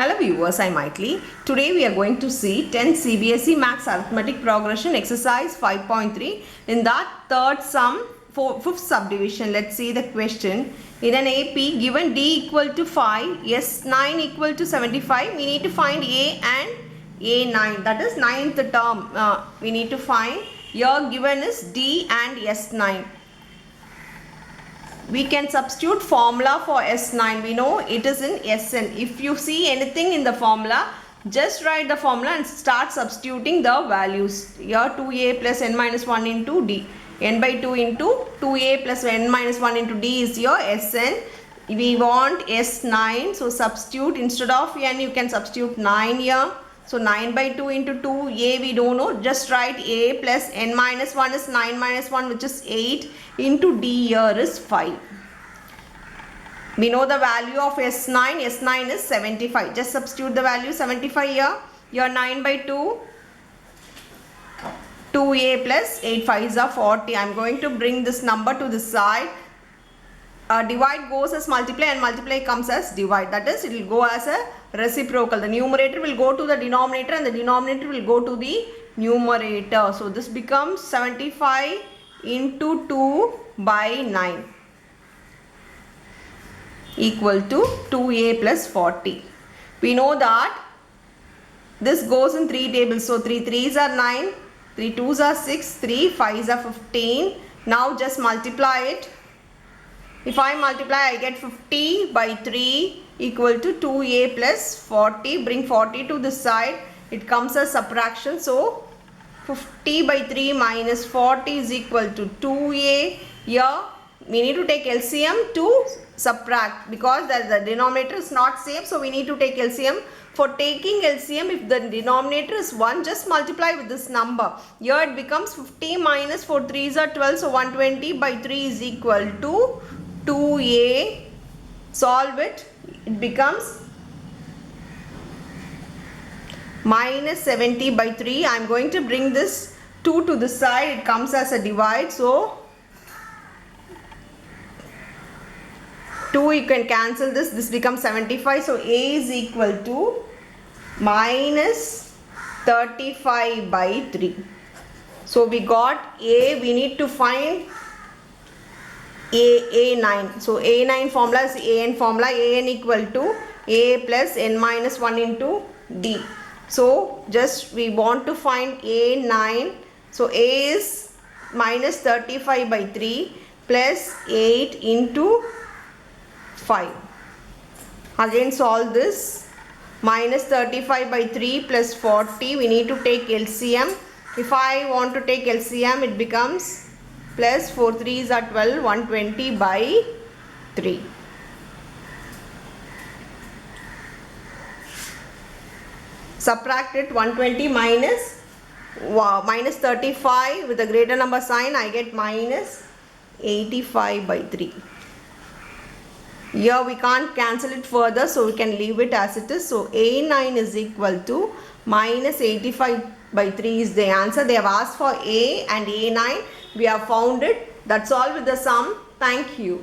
Hello viewers, I'm Maitli. Today we are going to see 10 CBSE Maths Arithmetic Progression Exercise 5.3. In that third sum, fifth subdivision, let's see the question. In an AP, given D equal to 5, S9 equal to 75, we need to find A and A9. That is ninth term. We need to find. Here given is D and S9. We can substitute formula for S9. We know it is in Sn. If you see anything in the formula, just write the formula and start substituting the values. Here 2a plus n minus 1 into d. n by 2 into 2a plus n minus 1 into d is your Sn. We want S9. So substitute instead of n you can substitute 9 here. So 9 by 2 into 2a we don't know. Just write a plus n minus 1 is 9 minus 1 which is 8 into d here is 5. We know the value of S9. S9 is 75. Just substitute the value 75 here. Your 9 by 2. 2a plus 8 5s are 40. I am going to bring this number to this side. Divide goes as multiply and multiply comes as divide. That is, it will go as a reciprocal. The numerator will go to the denominator and the denominator will go to the numerator. So this becomes 75 into 2 by 9 equal to 2a plus 40. We know that this goes in 3 tables. So 3 3s are 9, 3 2s are 6, 3 5s are 15. Now just multiply it. If I multiply, I get 50 by 3 equal to 2a plus 40. Bring 40 to this side. It comes as subtraction. So 50 by 3 minus 40 is equal to 2a. Here we need to take LCM to subtract because the denominator is not same. So we need to take LCM. For taking LCM, if the denominator is 1, just multiply with this number. Here it becomes 50 minus 4 3s are 12. So 120 by 3 is equal to 2a. Solve it. It becomes minus 70 by 3. I am going to bring this 2 to the side. It comes as a divide. So 2 you can cancel this. This becomes 75. So a is equal to minus 35 by 3. So we got a. We need to find A9. So A9 formula is AN formula. AN equal to A plus n minus 1 into D. So just we want to find A9. So A is minus 35 by 3 plus 8 into 5. Again solve this. Minus 35 by 3 plus 40. We need to take LCM. If I want to take LCM, it becomes plus 4 3s are 12, 120 by 3. Subtract it. 120 minus 35 with a greater number sign, I get minus 85 by 3. Here we can't cancel it further, so we can leave it as it is. So A9 is equal to minus 85 by 3 is the answer. They have asked for A and A9. We have found it. That's all with the sum. Thank you.